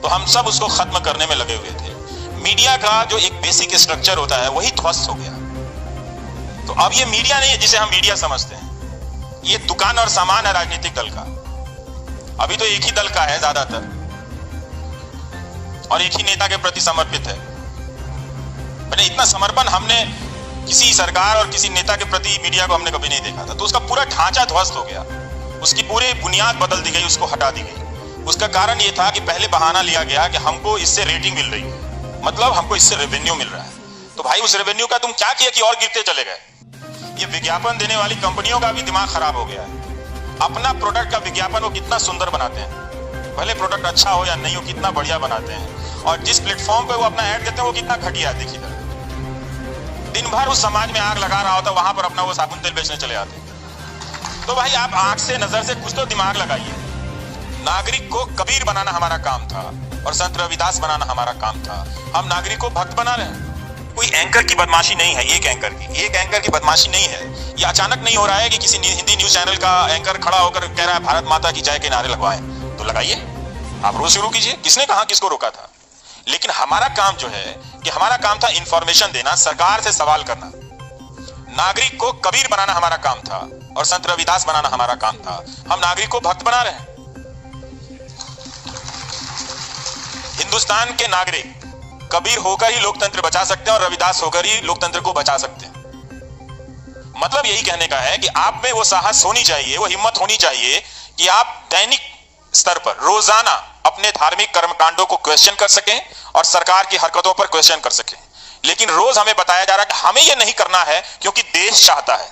तो हम सब उसको खत्म करने में लगे हुए थे। मीडिया का जो एक बेसिक स्ट्रक्चर होता है वही ध्वस्त हो गया। तो अब ये मीडिया नहीं है जिसे हम मीडिया समझते हैं, ये दुकान और सामान है राजनीतिक दल का। अभी तो एक ही दल का है ज्यादातर और एक ही नेता के प्रति समर्पित है। मैंने इतना समर्पण हमने किसी सरकार और किसी नेता के प्रति मीडिया को हमने कभी नहीं देखा था। तो उसका पूरा ढांचा ध्वस्त हो गया, उसकी पूरी बुनियाद बदल दी गई, उसको हटा दी गई। उसका कारण ये था कि पहले बहाना लिया गया कि हमको इससे रेटिंग मिल रही है, मतलब हमको इससे रेवेन्यू मिल रहा है। तो भाई उस रेवेन्यू का तुम क्या किया कि और गिरते चले गए। ये विज्ञापन देने वाली कंपनियों का भी दिमाग खराब हो गया है। अपना प्रोडक्ट का विज्ञापन वो कितना सुंदर बनाते हैं, भले प्रोडक्ट अच्छा हो या नहीं हो, कितना बढ़िया बनाते हैं। और जिस प्लेटफॉर्म पे वो अपना ऐड देते हैं वो कितना घटिया। देखिए दिन भर उस समाज में आग लगा रहा होता, वहां पर अपना वो साबुन तेल बेचने चले आते। तो भाई आप आंख से नजर से कुछ तो दिमाग लगाइए। नागरिक को कबीर बनाना हमारा काम था और संत रविदास बनाना हमारा काम था। हम नागरिक को भक्त बना रहे हैं। कोई एंकर की बदमाशी नहीं है, एक एंकर की बदमाशी नहीं है। ये अचानक नहीं हो रहा है कि किसी हिंदी न्यूज चैनल का एंकर खड़ा होकर कह रहा है भारत माता की जय के नारे लगवाएं। तो लगाइए, आप रोज शुरू कीजिए। किसने कहा, किसको रोका था? लेकिन हमारा काम जो है कि हमारा काम था इंफॉर्मेशन देना, सरकार से सवाल करना। नागरिक को कबीर बनाना हमारा काम था और संत रविदास बनाना हमारा काम था। हम नागरिक को भक्त बना रहे हैं। हिंदुस्तान के नागरिक कबीर होकर ही लोकतंत्र बचा सकते हैं और रविदास होकर ही लोकतंत्र को बचा सकते हैं। मतलब यही कहने का है कि आप में वो साहस होनी चाहिए, वो हिम्मत होनी चाहिए कि आप दैनिक स्तर पर रोजाना अपने धार्मिक कर्मकांडों को क्वेश्चन कर सकें और सरकार की हरकतों पर क्वेश्चन कर सकें। लेकिन रोज हमें बताया जा रहा है कि हमें यह नहीं करना है क्योंकि देश चाहता है।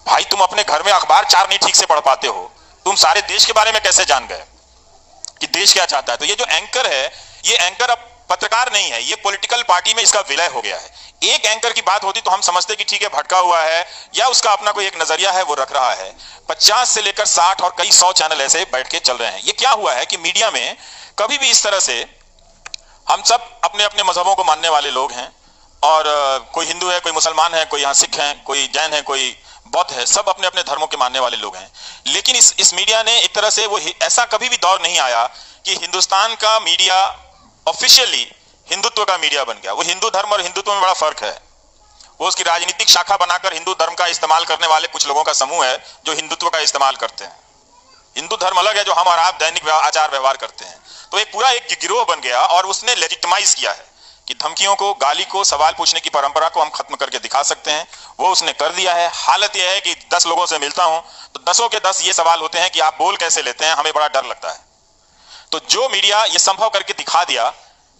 भाई तुम अपने घर में अखबार 4 नहीं ठीक से पढ़ पाते हो, तुम सारे देश के बारे में कैसे जान गए कि देश क्या चाहता है? तो ये जो एंकर है, ये एंकर अब पत्रकार नहीं है, ये पॉलिटिकल पार्टी में इसका विलय हो गया है। एक एंकर की बात होती तो हम समझते कि ठीक है भटका हुआ है या उसका अपना कोई एक नजरिया है वो रख रहा है। 50 से लेकर 60 और कई 100 चैनल ऐसे बैठ के चल रहे हैं। ये क्या हुआ है कि मीडिया में कभी भी इस तरह से हम सब अपने अपने मजहबों को मानने वाले लोग हैं और कोई हिंदू है, कोई मुसलमान है, कोई यहाँ सिख है, कोई जैन है, कोई बौद्ध है, सब अपने अपने धर्मों के मानने वाले लोग हैं। लेकिन इस मीडिया ने एक तरह से वो ऐसा कभी भी दौर नहीं आया कि हिंदुस्तान का मीडिया ऑफिशियली हिंदुत्व का मीडिया बन गया। वो हिंदू धर्म और हिंदुत्व में बड़ा फर्क है। वो उसकी राजनीतिक शाखा बनाकर हिंदू धर्म का इस्तेमाल करने वाले कुछ लोगों का समूह है जो हिंदुत्व का इस्तेमाल करते हैं। हिंदू धर्म अलग है जो हम और आप दैनिक आचार व्यवहार करते हैं। तो एक पूरा एक गिरोह बन गया और उसने लेजिटिमाइज किया है कि धमकियों को, गाली को, सवाल पूछने की परंपरा को हम खत्म करके दिखा सकते हैं। वो उसने कर दिया है। हालत यह है कि 10 लोगों से मिलता हूं तो 10 के 10 ये सवाल होते हैं कि आप बोल कैसे लेते हैं, हमें बड़ा डर लगता है। तो जो मीडिया ये संभव करके दिखा दिया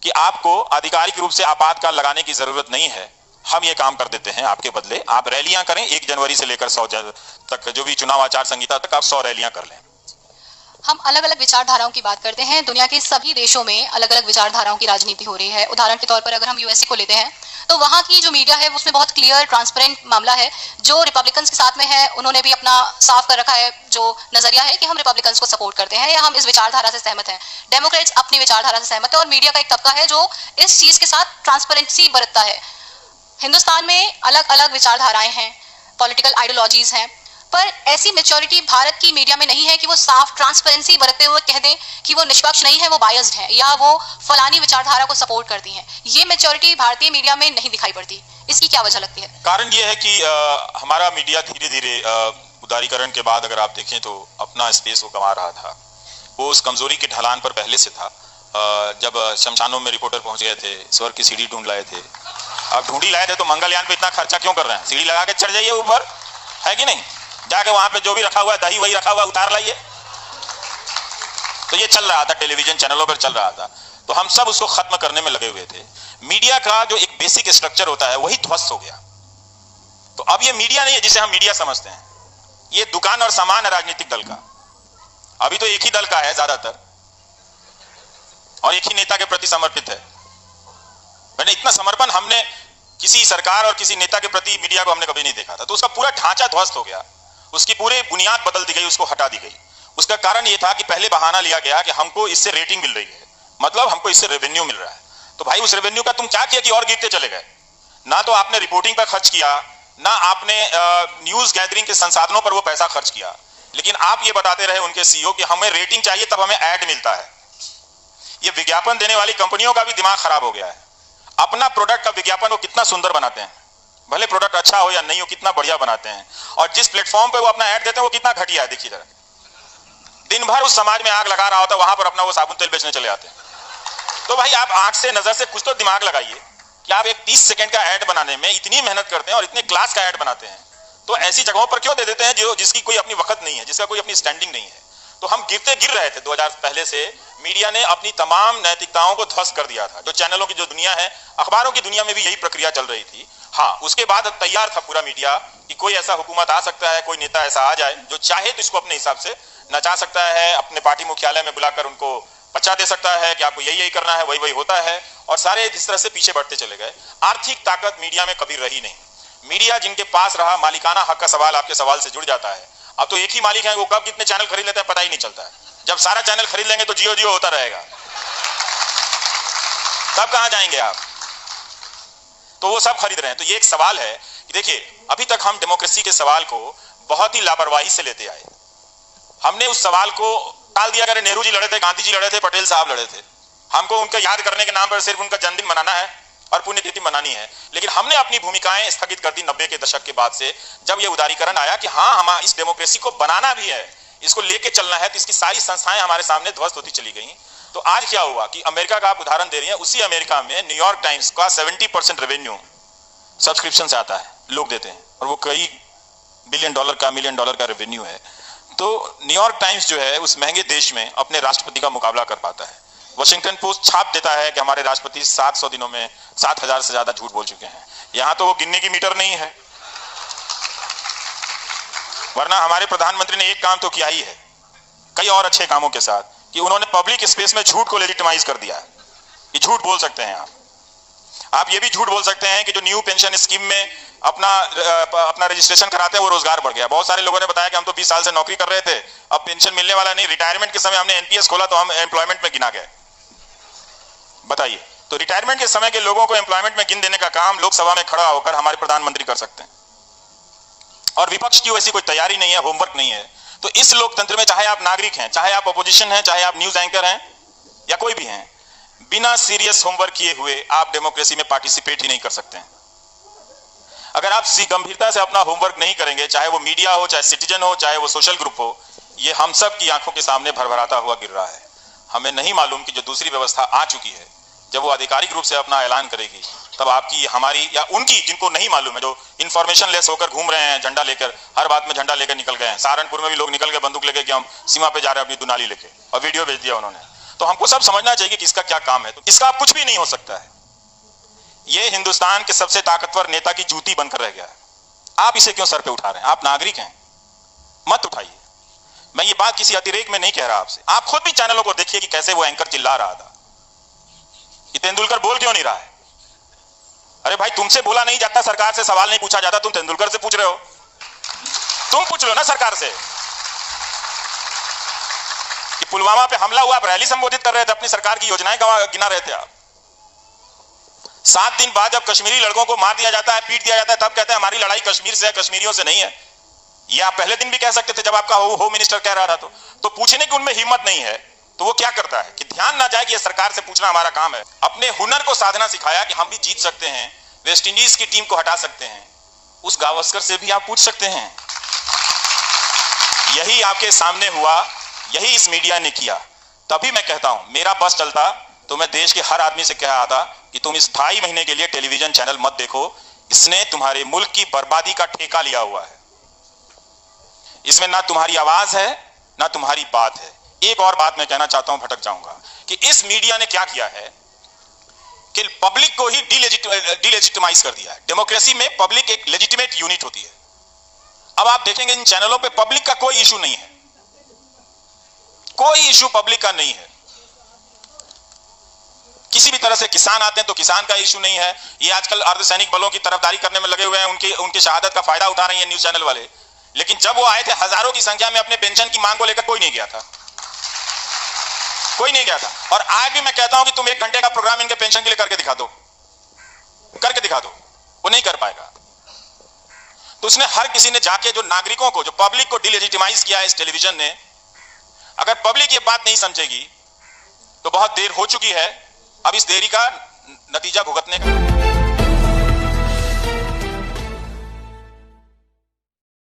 कि आपको आधिकारिक रूप से आपातकाल लगाने की जरूरत नहीं है, हम ये काम कर देते हैं आपके बदले। आप रैलियां करें 1 जनवरी से लेकर 100 तक, जो भी चुनाव आचार संहिता तक आप 100 रैलियां कर लें। हम अलग अलग विचारधाराओं की बात करते हैं। दुनिया के सभी देशों में अलग अलग विचारधाराओं की राजनीति हो रही है। उदाहरण के तौर पर अगर हम यूएसए को लेते हैं तो वहाँ की जो मीडिया है उसमें बहुत क्लियर, ट्रांसपेरेंट मामला है। जो रिपब्लिकन्स के साथ में है उन्होंने भी अपना साफ कर रखा है जो नजरिया है कि हम रिपब्लिकन्स को सपोर्ट करते हैं या हम इस विचारधारा से सहमत हैं। डेमोक्रेट्स अपनी विचारधारा से सहमत है और मीडिया का एक तबका है जो इस चीज के साथ ट्रांसपेरेंसी बरतता है। हिंदुस्तान में अलग अलग विचारधाराएं हैं, पॉलिटिकल आइडियोलॉजीज हैं, पर ऐसी मैच्योरिटी भारत की मीडिया में नहीं है कि वो साफ ट्रांसपेरेंसी बरतते हुए कह दें कि वो निष्पक्ष नहीं है, वो बायस्ड है या वो फलानी विचारधारा को सपोर्ट करती हैं। ये मैच्योरिटी भारतीय मीडिया में नहीं दिखाई पड़ती। इसकी क्या वजह लगती है? कारण ये है कि हमारा मीडिया धीरे धीरे उदारीकरण के बाद अगर आप देखें तो अपना स्पेस वो कमा रहा था। वो उस कमजोरी के ढलान पर पहले से था। जब शमशानों में रिपोर्टर पहुंच गए थे, स्वर्ग की सीढ़ी ढूंढ लाए थे। अब ढूंढी लाए थे तो मंगलयान पे इतना खर्चा क्यों कर रहे हैं? सीढ़ी लगा के चढ़ जाइए ऊपर, है कि नहीं? जाके वहां पे जो भी रखा हुआ है, दही वही रखा हुआ उतार लाइए। तो ये चल रहा था, टेलीविजन चैनलों पर चल रहा था। तो हम सब उसको खत्म करने में लगे हुए थे। मीडिया का जो एक बेसिक स्ट्रक्चर होता है वही ध्वस्त हो गया। तो अब ये मीडिया नहीं है जिसे हम मीडिया समझते हैं, ये दुकान और सामान है राजनीतिक दल का। अभी तो एक ही दल का है ज्यादातर और एक ही नेता के प्रति समर्पित है। मैंने इतना समर्पण हमने किसी सरकार और किसी नेता के प्रति मीडिया को हमने कभी नहीं देखा था। तो उसका पूरा ढांचा ध्वस्त हो गया, उसकी पूरी बुनियाद बदल दी गई, उसको हटा दी गई। उसका कारण यह था कि पहले बहाना लिया गया कि हमको इससे रेटिंग मिल रही है, मतलब हमको इससे रेवेन्यू मिल रहा है। तो भाई उस रेवेन्यू का तुम क्या किया कि और गिरते चले गए? ना तो आपने रिपोर्टिंग पर खर्च किया, ना आपने न्यूज गैदरिंग के संसाधनों पर वो पैसा खर्च किया, लेकिन आप ये बताते रहे उनके सीईओ कि हमें रेटिंग चाहिए तब हमें ऐड मिलता है। ये विज्ञापन देने वाली कंपनियों का भी दिमाग खराब हो गया है। अपना प्रोडक्ट का विज्ञापन वो कितना सुंदर बनाते हैं, भले प्रोडक्ट अच्छा हो या नहीं हो, कितना बढ़िया बनाते हैं, और जिस प्लेटफॉर्म पे वो अपना ऐड देते हैं वो कितना घटिया है। देखिए जरा, दिन भर उस समाज में आग लगा रहा होता है, वहां पर अपना वो साबुन तेल बेचने चले आते हैं। तो भाई आप आंख से नजर से कुछ तो दिमाग लगाइए कि आप एक 30 सेकंड का ऐड बनाने में इतनी मेहनत करते हैं और इतने क्लास का ऐड बनाते हैं, तो ऐसी जगहों पर क्यों दे देते हैं जो जिसकी कोई अपनी वक्त नहीं है, जिसका कोई अपनी स्टैंडिंग नहीं है। तो हम गिरते गिर रहे थे 2000 पहले से। मीडिया ने अपनी तमाम नैतिकताओं को ध्वस्त कर दिया था। जो चैनलों की जो दुनिया है, अखबारों की दुनिया में भी यही प्रक्रिया चल रही थी। हाँ, उसके बाद तैयार था पूरा मीडिया कि कोई ऐसा हुकूमत आ सकता है, कोई नेता ऐसा आ जाए जो चाहे तो इसको अपने हिसाब से नचा सकता है, अपने पार्टी मुख्यालय में बुलाकर उनको बच्चा दे सकता है कि आपको यही यही करना है, वही वही होता है, और सारे जिस तरह से पीछे बढ़ते चले गए। आर्थिक ताकत मीडिया में कभी रही नहीं। मीडिया जिनके पास रहा, मालिकाना हक का सवाल आपके सवाल से जुड़ जाता है। अब तो एक ही मालिक है, वो कब कितने चैनल खरीद लेते हैं पता ही नहीं चलता है। जब सारा चैनल खरीद लेंगे तो जियो जियो होता रहेगा, तब कहां जाएंगे आप? तो वो सब खरीद रहे हैं। तो ये एक सवाल है कि देखिए, अभी तक हम डेमोक्रेसी के सवाल को बहुत ही लापरवाही से लेते आए। हमने उस सवाल को टाल दिया। अगर नेहरू जी लड़े थे, गांधी जी लड़े थे, पटेल साहब लड़े थे, हमको उनका याद करने के नाम पर सिर्फ उनका जन्मदिन मनाना है और पुण्यतिथि मनानी है। लेकिन हमने अपनी भूमिकाएं स्थगित कर दी 90 के दशक के बाद से, जब ये उदारीकरण आया कि हाँ, हम इस डेमोक्रेसी को बनाना भी है, इसको लेके चलना है, तो इसकी सारी संस्थाएं हमारे सामने ध्वस्त होती चली गई। तो आज क्या हुआ कि अमेरिका का आप उदाहरण दे रही हैं, उसी अमेरिका में न्यूयॉर्क टाइम्स का 70% रेवेन्यू सब्सक्रिप्शन से आता है, लोग देते हैं, और वो कई $1 बिलियन का रेवेन्यू है। तो न्यूयॉर्क टाइम्स जो है उस महंगे देश में अपने राष्ट्रपति का मुकाबला कर पाता है। वॉशिंगटन पोस्ट छाप देता है कि हमारे राष्ट्रपति 700 दिनों में 7000 से ज्यादा झूठ बोल चुके हैं। यहां तो वो गिनने की मीटर नहीं है, वरना हमारे प्रधानमंत्री ने एक काम तो किया ही है, कई और अच्छे कामों के साथ, कि उन्होंने पब्लिक स्पेस में झूठ को लेजिटिमाइज कर दिया है कि झूठ बोल सकते हैं आप ये भी झूठ बोल सकते हैं कि जो न्यू पेंशन स्कीम में अपना रजिस्ट्रेशन कराते हैं वो रोजगार बढ़ गया। बहुत सारे लोगों ने बताया कि हम तो 20 साल से नौकरी कर रहे थे, अब पेंशन मिलने वाला नहीं। रिटायरमेंट के समय हमने एनपीएस खोला तो हम एम्प्लॉयमेंट में गिना गए। बताइए, तो रिटायरमेंट के समय के लोगों को एम्प्लॉयमेंट में गिन देने का काम लोकसभा में खड़ा होकर हमारे प्रधानमंत्री कर सकते हैं, और विपक्ष की वैसी कोई तैयारी नहीं है, होमवर्क नहीं है। तो इस लोकतंत्र में चाहे आप नागरिक हैं, चाहे आप अपोजिशन हैं, चाहे आप न्यूज एंकर हैं या कोई भी हैं, बिना सीरियस होमवर्क किए हुए आप डेमोक्रेसी में पार्टिसिपेट ही नहीं कर सकते हैं। अगर आप गंभीरता से अपना होमवर्क नहीं करेंगे, चाहे वो मीडिया हो, चाहे सिटीजन हो, चाहे वो सोशल ग्रुप हो, ये हम सब की आंखों के सामने भरभराता हुआ गिर रहा है। हमें नहीं मालूम कि जो दूसरी व्यवस्था आ चुकी है, जब वो आधिकारिक रूप से अपना ऐलान करेगी, तब आपकी, हमारी या उनकी, जिनको नहीं मालूम है, जो इन्फॉर्मेशन लेस होकर घूम रहे हैं, झंडा लेकर, हर बात में झंडा लेकर निकल गए हैं। सहारनपुर में भी लोग निकल गए बंदूक लेके कि हम सीमा पे जा रहे हैं अपनी दुनाली लेके, और वीडियो भेज दिया उन्होंने। तो हमको सब समझना चाहिए कि इसका क्या काम है। तो इसका आप कुछ भी नहीं हो सकता है। ये हिंदुस्तान के सबसे ताकतवर नेता की जूती बनकर रह गया है। आप इसे क्यों सर पे उठा रहे हैं? आप नागरिक हैं, मत उठाइए। मैं ये बात किसी अतिरेक में नहीं कह रहा आपसे। आप खुद भी चैनलों को देखिए कि कैसे वो एंकर चिल्ला रहा था कि तेंदुलकर बोल क्यों नहीं रहा है। अरे भाई, तुमसे बोला नहीं जाता, सरकार से सवाल नहीं पूछा जाता, तुम तेंदुलकर से पूछ रहे हो। तुम पूछ लो ना सरकार से कि पुलवामा पे हमला हुआ, आप रैली संबोधित कर रहे थे, अपनी सरकार की योजनाएं गिना रहे थे आप। 7 दिन बाद जब कश्मीरी लड़कों को मार दिया जाता है, पीट दिया जाता है, तब कहते हैं हमारी लड़ाई कश्मीर से है, कश्मीरियों से नहीं है। ये आप पहले दिन भी कह सकते थे जब आपका होम मिनिस्टर कह रहा था। तो पूछने की उनमें हिम्मत नहीं है। तो वो क्या करता है कि ध्यान ना जाए कि ये सरकार से पूछना हमारा काम है। अपने हुनर को साधना सिखाया कि हम भी जीत सकते हैं, वेस्ट इंडीज की टीम को हटा सकते हैं, उस गावस्कर से भी आप पूछ सकते हैं। यही आपके सामने हुआ, यही इस मीडिया ने किया। तभी मैं कहता हूं, मेरा बस चलता तो मैं देश के हर आदमी से कह रहा था कि तुम इस 2.5 महीने के लिए टेलीविजन चैनल मत देखो, इसने तुम्हारे मुल्क की बर्बादी का ठेका लिया हुआ है। इसमें ना तुम्हारी आवाज है, ना तुम्हारी बात है। एक और बात मैं कहना चाहता हूं, भटक जाऊंगा, कि इस मीडिया ने क्या किया है कि पब्लिक को ही डिलेजिटिमाइज कर दिया है। डेमोक्रेसी में पब्लिक एक लेजिटिमेट यूनिट होती है। अब आप देखेंगे इन चैनलों पे पब्लिक का कोई इशू नहीं है, कोई इशू पब्लिक का नहीं है। किसी भी तरह से किसान आते हैं तो किसान का इशू नहीं है। ये आजकल अर्धसैनिक बलों की तरफदारी करने में लगे हुए हैं, उनकी शहादत का फायदा उठा रहे हैं न्यूज चैनल वाले। लेकिन जब वो आए थे हजारों की संख्या में, अपने पेंशन की मांग को लेकर कोई नहीं गया था, कोई नहीं गया था। और आज भी मैं कहता हूं कि तुम 1 घंटे का प्रोग्राम इनके पेंशन के लिए करके दिखा दो, वो नहीं कर पाएगा। तो उसने, हर किसी ने जाके, जो नागरिकों को, जो पब्लिक को डिलेजिटिमाइज किया है इस टेलीविजन ने, अगर पब्लिक ये बात नहीं समझेगी तो तो बहुत देर हो चुकी है। अब इस देरी का नतीजा भुगतने का